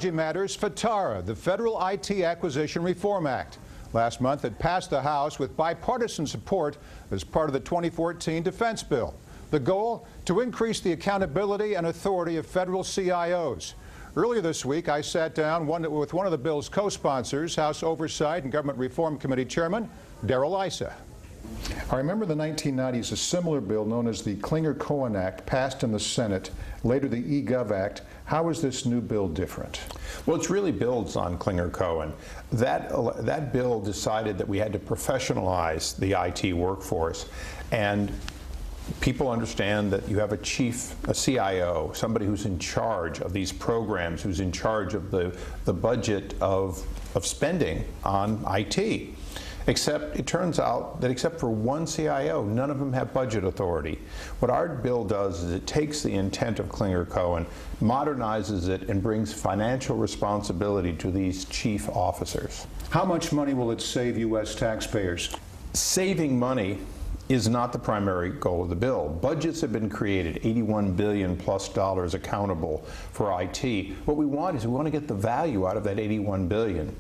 Matters, FITARA, the Federal IT Acquisition Reform Act. Last month, it passed the House with bipartisan support as part of the 2014 defense bill. The goal? To increase the accountability and authority of federal CIOs. Earlier this week, I sat down with one of the bill's co-sponsors, House Oversight and Government Reform Committee Chairman Darrell. I remember the 1990s, a similar bill known as the Clinger-Cohen Act passed in the Senate, later the eGov Act. How is this new bill different? Well, it really builds on Clinger-Cohen. That bill decided that we had to professionalize the IT workforce, and people understand that you have a CIO, somebody who's in charge of these programs, who's in charge of the budget of spending on IT. Except it turns out that except for one CIO, none of them have budget authority. What our bill does is it takes the intent of Clinger-Cohen, modernizes it, and brings financial responsibility to these chief officers. How much money will it save U.S. taxpayers? Saving money is not the primary goal of the bill. Budgets have been created, $81 billion plus accountable for IT. What we want is we want to get the value out of that $81 billion.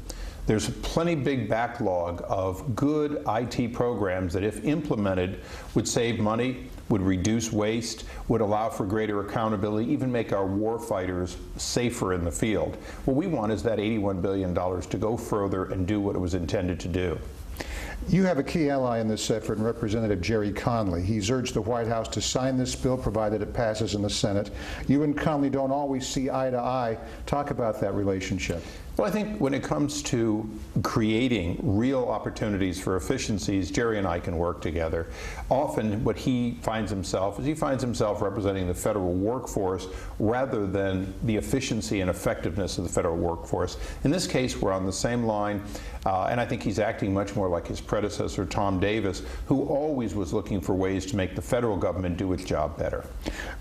There's a plenty big backlog of good IT programs that, if implemented, would save money, would reduce waste, would allow for greater accountability, even make our war fighters safer in the field. What we want is that $81 billion to go further and do what it was intended to do. You have a key ally in this effort in Representative Gerry Conley. He's urged the White House to sign this bill, provided it passes in the Senate. You and Conley don't always see eye to eye. Talk about that relationship. Well, I think when it comes to creating real opportunities for efficiencies, Gerry and I can work together. Often what he finds himself representing the federal workforce rather than the efficiency and effectiveness of the federal workforce. In this case, we're on the same line, and I think he's acting much more like his predecessor, Tom Davis, who always was looking for ways to make the federal government do its job better.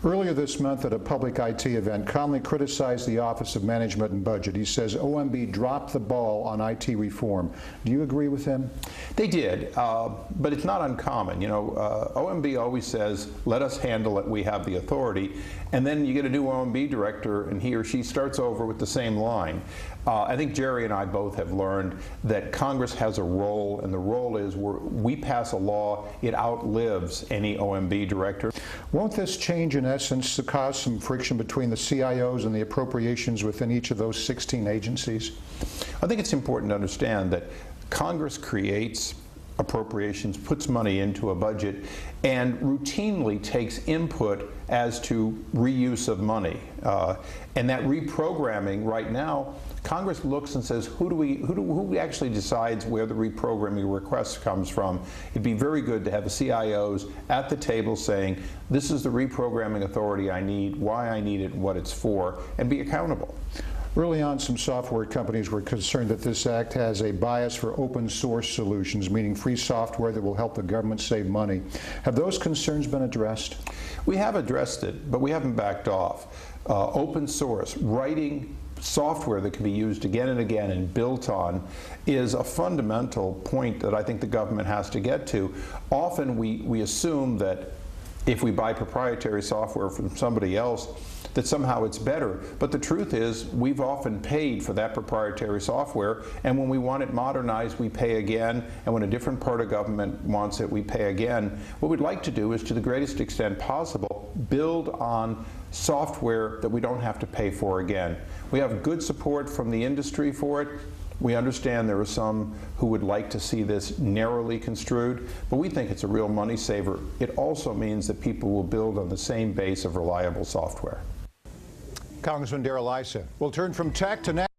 Earlier this month at a public IT event, Conley criticized the Office of Management and Budget. He says OMB dropped the ball on IT reform. Do you agree with him? They did, but it's not uncommon. You know, OMB always says, let us handle it, we have the authority, and then you get a new OMB director and he or she starts over with the same line. I think Gerry and I both have learned that Congress has a role, and the role is we pass a law, it outlives any OMB director. Won't this change, in essence, cause some friction between the CIOs and the appropriations within each of those 16 agencies? I think it's important to understand that Congress creates appropriations, puts money into a budget, and routinely takes input as to reuse of money. And that reprogramming right now, Congress looks and says, who actually decides where the reprogramming request comes from? It'd be very good to have the CIOs at the table saying, this is the reprogramming authority I need, why I need it, and what it's for, and be accountable. Early on, some software companies were concerned that this act has a bias for open source solutions, meaning free software that will help the government save money. Have those concerns been addressed? We have addressed it, but we haven't backed off. Open source, writing software that can be used again and again and built on, is a fundamental point that I think the government has to get to. Often we assume that if we buy proprietary software from somebody else, that somehow it's better. But the truth is, we've often paid for that proprietary software, and when we want it modernized, we pay again, and when a different part of government wants it, we pay again. What we'd like to do is, to the greatest extent possible, build on software that we don't have to pay for again. We have good support from the industry for it. We understand there are some who would like to see this narrowly construed, but we think it's a real money saver. It also means that people will build on the same base of reliable software. Congressman Darrell, we'll turn from tech to